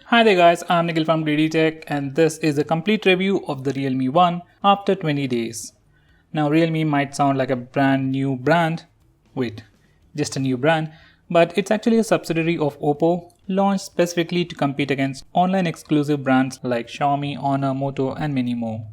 Hi there guys, I'm Nikhil from GreedyTech and this is a complete review of the Realme 1 after 20 days. Now Realme might sound like a brand new brand, just a new brand, but it's actually a subsidiary of OPPO launched specifically to compete against online exclusive brands like Xiaomi, Honor, Moto and many more.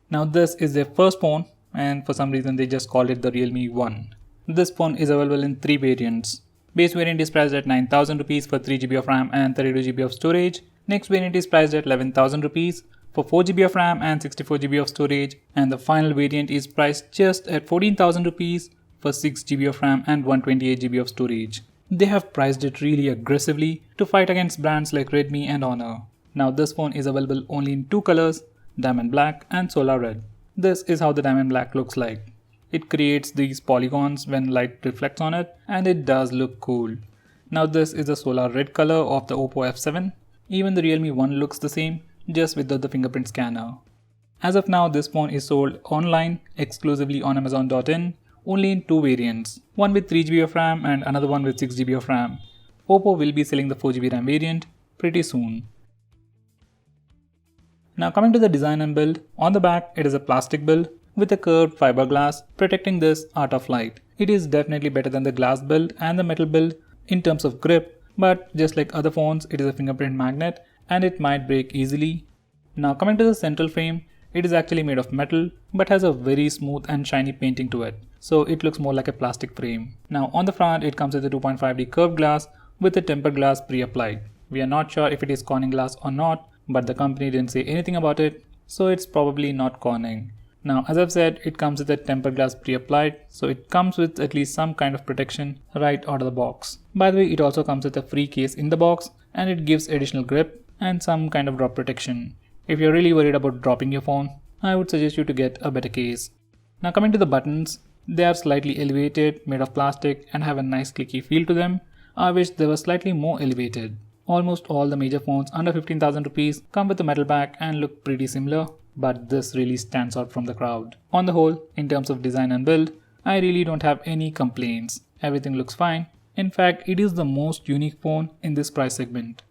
Now this is their first phone and for some reason they just called it the Realme 1. This phone is available in 3 variants. Base variant is priced at 9,000 rupees for 3GB of RAM and 32GB of storage. Next variant is priced at 11,000 rupees for 4GB of RAM and 64GB of storage. And the final variant is priced just at 14,000 rupees for 6GB of RAM and 128GB of storage. They have priced it really aggressively to fight against brands like Redmi and Honor. Now this phone is available only in 2 colors, diamond black and solar red. This is how the diamond black looks like. It creates these polygons when light reflects on it and it does look cool. Now this is the solar red color of the OPPO F7. Even the Realme 1 looks the same, just without the fingerprint scanner. As of now, this phone is sold online exclusively on Amazon.in only in 2 variants, one with 3GB of RAM and another one with 6GB of RAM. OPPO will be selling the 4GB RAM variant pretty soon. Now coming to the design and build, on the back it is a plastic build with a curved fiberglass protecting this out of light. It is definitely better than the glass build and the metal build in terms of grip, but just like other phones, it is a fingerprint magnet and it might break easily. Now coming to the central frame, it is actually made of metal but has a very smooth and shiny painting to it, so it looks more like a plastic frame. Now on the front, it comes with a 2.5D curved glass with a tempered glass pre-applied. We are not sure if it is Corning glass or not, but the company didn't say anything about it, so it's probably not Corning. Now as I've said, it comes with a tempered glass pre-applied, so it comes with at least some kind of protection right out of the box. By the way, it also comes with a free case in the box and it gives additional grip and some kind of drop protection. If you're really worried about dropping your phone, I would suggest you to get a better case. Now coming to the buttons, they are slightly elevated, made of plastic and have a nice clicky feel to them. I wish they were slightly more elevated. Almost all the major phones under 15,000 rupees come with a metal back and look pretty similar, but this really stands out from the crowd. On the whole, in terms of design and build, I really don't have any complaints. Everything looks fine. In fact, it is the most unique phone in this price segment.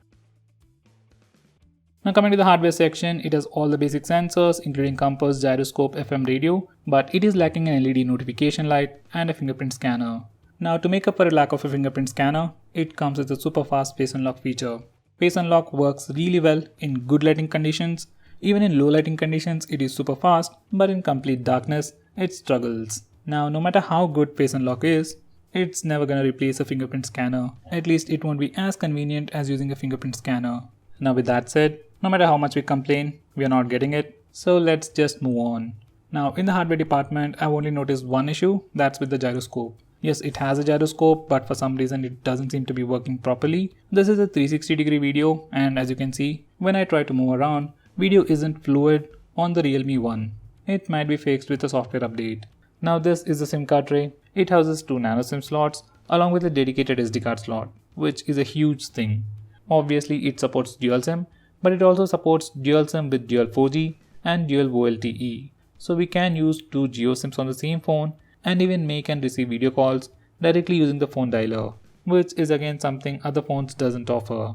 Now coming to the hardware section, it has all the basic sensors including compass, gyroscope, FM radio, but it is lacking an LED notification light and a fingerprint scanner. Now to make up for a lack of a fingerprint scanner, it comes with a super fast face unlock feature. Face unlock works really well in good lighting conditions. Even in low lighting conditions, it is super fast, but in complete darkness, it struggles. Now, no matter how good face unlock is, it's never gonna replace a fingerprint scanner. At least it won't be as convenient as using a fingerprint scanner. Now with that said, no matter how much we complain, we are not getting it. So let's just move on. Now in the hardware department, I've only noticed one issue, that's with the gyroscope. Yes, it has a gyroscope, but for some reason it doesn't seem to be working properly. This is a 360-degree video, and as you can see, when I try to move around, video isn't fluid on the Realme 1. It might be fixed with a software update. Now this is the SIM card tray. It houses 2 nano SIM slots along with a dedicated SD card slot, which is a huge thing. Obviously it supports dual SIM, but it also supports dual SIM with dual 4G and dual VoLTE. So we can use 2 Geo SIMs on the same phone and even make and receive video calls directly using the phone dialer, which is again something other phones doesn't offer.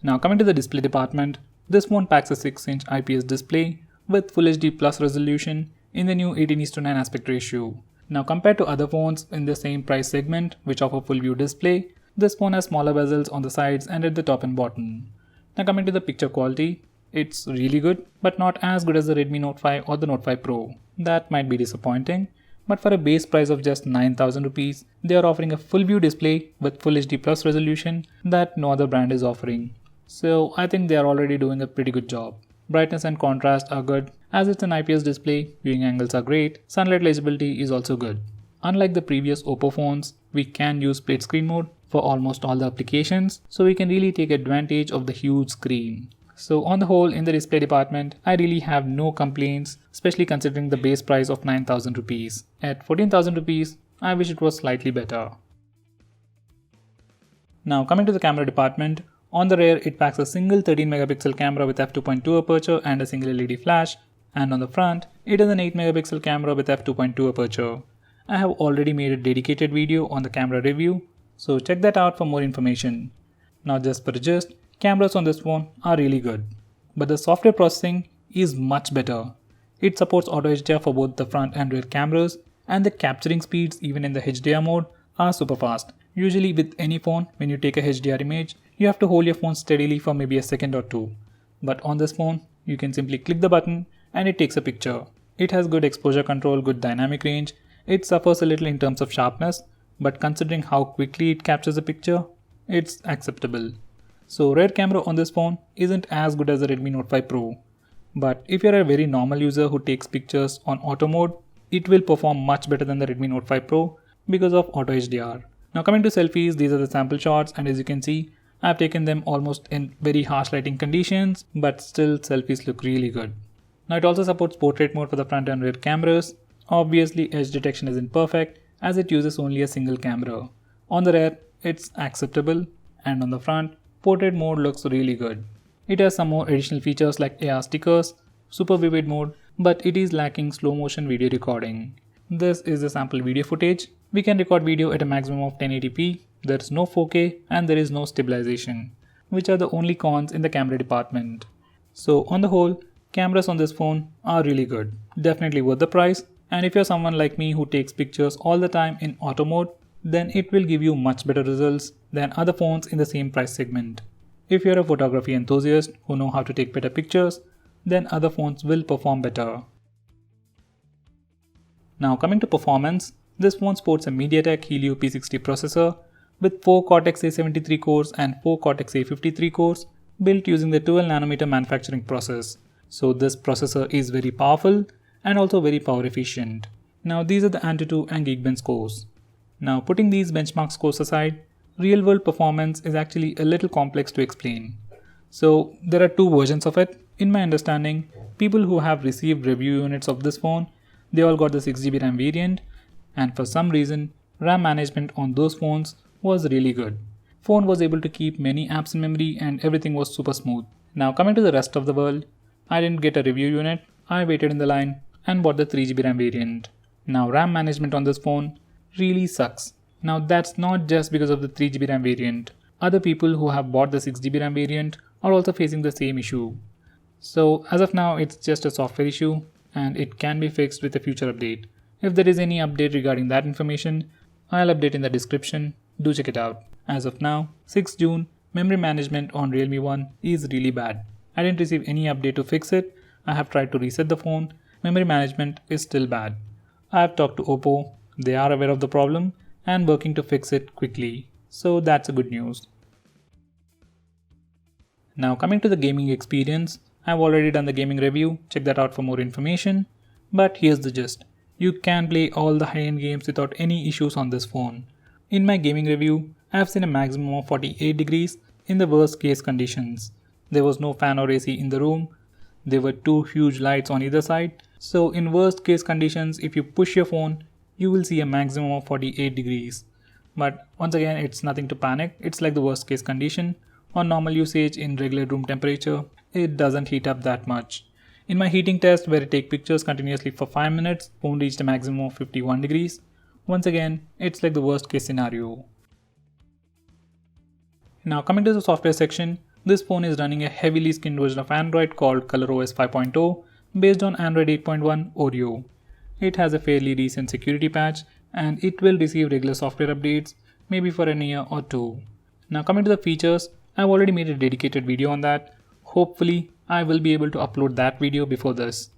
Now coming to the display department, this phone packs a 6-inch IPS display with Full HD Plus resolution in the new 18:9 aspect ratio. Now compared to other phones in the same price segment which offer full view display, this phone has smaller bezels on the sides and at the top and bottom. Now coming to the picture quality, it's really good, but not as good as the Redmi Note 5 or the Note 5 Pro. That might be disappointing, but for a base price of just 9,000 rupees, they are offering a full view display with Full HD Plus resolution that no other brand is offering. So I think they are already doing a pretty good job. Brightness and contrast are good. As it's an IPS display, viewing angles are great, sunlight legibility is also good. Unlike the previous OPPO phones, we can use split screen mode for almost all the applications, so we can really take advantage of the huge screen. So on the whole, in the display department, I really have no complaints, especially considering the base price of 9,000 rupees. At 14,000 rupees, I wish it was slightly better. Now coming to the camera department, on the rear it packs a single 13 megapixel camera with f2.2 aperture and a single LED flash, and on the front it is an 8 megapixel camera with f2.2 aperture. I have already made a dedicated video on the camera review, so check that out for more information. Now just for a gist, cameras on this phone are really good, but the software processing is much better. It supports auto HDR for both the front and rear cameras, and the capturing speeds even in the HDR mode are super fast. Usually with any phone, when you take a HDR image, you have to hold your phone steadily for maybe a second or two. But on this phone, you can simply click the button and it takes a picture. It has good exposure control, good dynamic range. It suffers a little in terms of sharpness, but considering how quickly it captures a picture, it's acceptable. So rear camera on this phone isn't as good as the Redmi Note 5 Pro. But if you're a very normal user who takes pictures on auto mode, it will perform much better than the Redmi Note 5 Pro because of auto HDR. Now coming to selfies, these are the sample shots, and as you can see, I've taken them almost in very harsh lighting conditions, but still selfies look really good. Now it also supports portrait mode for the front and rear cameras. Obviously edge detection isn't perfect as it uses only a single camera. On the rear, it's acceptable, and on the front, portrait mode looks really good. It has some more additional features like AR stickers, super vivid mode, but it is lacking slow motion video recording. This is the sample video footage. We can record video at a maximum of 1080p, there is no 4K and there is no stabilization, which are the only cons in the camera department. So on the whole, cameras on this phone are really good, definitely worth the price, and if you're someone like me who takes pictures all the time in auto mode, then it will give you much better results than other phones in the same price segment. If you're a photography enthusiast who know how to take better pictures, then other phones will perform better. Now coming to performance, this phone sports a MTK Helio P60 processor with 4 Cortex A73 cores and 4 Cortex A53 cores built using the 12nm manufacturing process. So this processor is very powerful and also very power efficient. Now these are the Antutu and Geekbench scores. Now putting these benchmark scores aside, real world performance is actually a little complex to explain. So there are two versions of it. In my understanding, people who have received review units of this phone, they all got the 6GB RAM variant, and for some reason, RAM management on those phones was really good. Phone was able to keep many apps in memory and everything was super smooth. Now coming to the rest of the world, I didn't get a review unit, I waited in the line and bought the 3GB RAM variant. Now RAM management on this phone really sucks. Now that's not just because of the 3GB RAM variant. Other people who have bought the 6GB RAM variant are also facing the same issue. So as of now, it's just a software issue and it can be fixed with a future update. If there is any update regarding that information, I'll update in the description. Do check it out. As of now, 6 June, memory management on Realme 1 is really bad. I didn't receive any update to fix it. I have tried to reset the phone. Memory management is still bad. I have talked to OPPO. They are aware of the problem and working to fix it quickly. So that's a good news. Now coming to the gaming experience, I've already done the gaming review. Check that out for more information. But here's the gist. You can play all the high-end games without any issues on this phone. In my gaming review, I have seen a maximum of 48 degrees in the worst case conditions. There was no fan or AC in the room. There were two huge lights on either side. So in worst case conditions, if you push your phone, you will see a maximum of 48 degrees. But once again, it's nothing to panic. It's like the worst case condition. On normal usage in regular room temperature, it doesn't heat up that much. In my heating test where I take pictures continuously for 5 minutes, phone reached a maximum of 51 degrees. Once again, it's like the worst case scenario. Now coming to the software section, this phone is running a heavily skinned version of Android called Coloros 5.0 based on Android 8.1 Oreo. It has a fairly recent security patch and it will receive regular software updates maybe for a year or two. Now coming to the features, I've already made a dedicated video on that. Hopefully, I will be able to upload that video before this.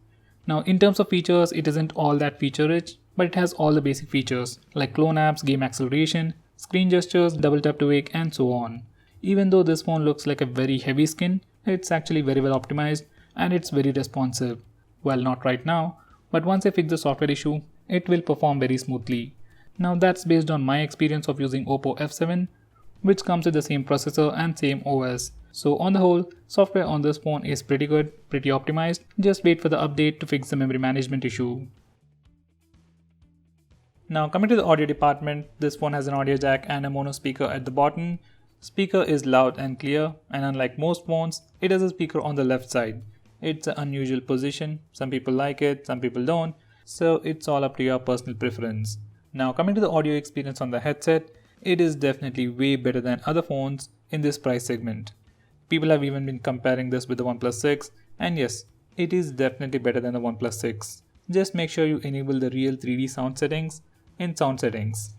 Now in terms of features, it isn't all that feature rich, but it has all the basic features like clone apps, game acceleration, screen gestures, double tap to wake and so on. Even though this phone looks like a very heavy skin, it's actually very well optimized and it's very responsive. Well, not right now, but once I fix the software issue, it will perform very smoothly. Now that's based on my experience of using OPPO F7, which comes with the same processor and same OS. So on the whole, software on this phone is pretty good, pretty optimized. Just wait for the update to fix the memory management issue. Now coming to the audio department, this phone has an audio jack and a mono speaker at the bottom. Speaker is loud and clear, and unlike most phones, it has a speaker on the left side. It's an unusual position. Some people like it, some people don't. So it's all up to your personal preference. Now coming to the audio experience on the headset, it is definitely way better than other phones in this price segment. People have even been comparing this with the OnePlus 6, and yes, it is definitely better than the OnePlus 6. Just make sure you enable the real 3D sound settings in sound settings.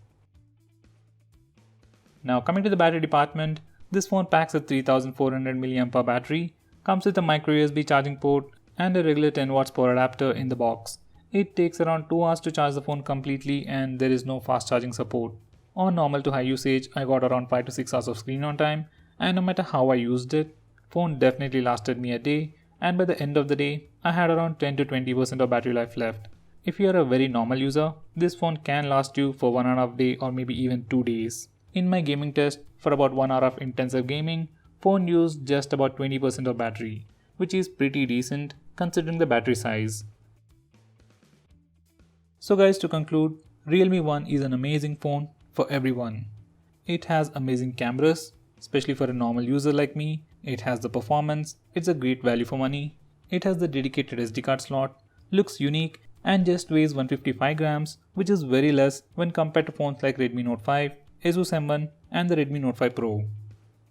Now coming to the battery department, this phone packs a 3400 mAh battery, comes with a micro USB charging port and a regular 10 watts power adapter in the box. It takes around 2 hours to charge the phone completely and there is no fast charging support. On normal to high usage, I got around 5 to 6 hours of screen on time, and no matter how I used it, phone definitely lasted me a day, and by the end of the day, I had around 10 to 20% of battery life left. If you are a very normal user, this phone can last you for 1.5 days or maybe even 2 days. In my gaming test, for about 1 hour of intensive gaming, phone used just about 20% of battery, which is pretty decent considering the battery size. So guys, to conclude, Realme 1 is an amazing phone for everyone. It has amazing cameras, especially for a normal user like me. It has the performance, it's a great value for money. It has the dedicated SD card slot, looks unique and just weighs 155 grams, which is very less when compared to phones like Redmi Note 5, Asus M1 and the Redmi Note 5 Pro.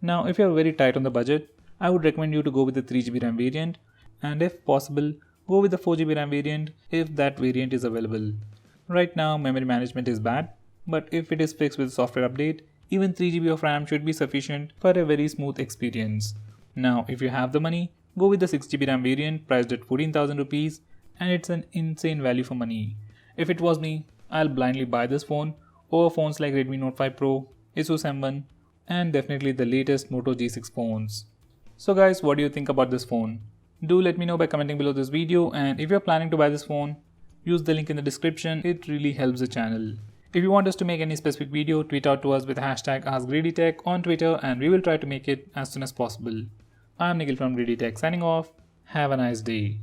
Now if you are very tight on the budget, I would recommend you to go with the 3GB RAM variant, and if possible, go with the 4GB RAM variant if that variant is available. Right now memory management is bad, but if it is fixed with a software update, even 3GB of RAM should be sufficient for a very smooth experience. Now if you have the money, go with the 6GB RAM variant priced at 14,000 rupees, and it's an insane value for money. If it was me, I'll blindly buy this phone over phones like Redmi Note 5 Pro, Asus M1 and definitely the latest Moto G6 phones. So guys, what do you think about this phone? Do let me know by commenting below this video, and if you're planning to buy this phone, use the link in the description, it really helps the channel. If you want us to make any specific video, tweet out to us with hashtag AskGreedyTech on Twitter and we will try to make it as soon as possible. I'm Nikhil from GreedyTech signing off. Have a nice day.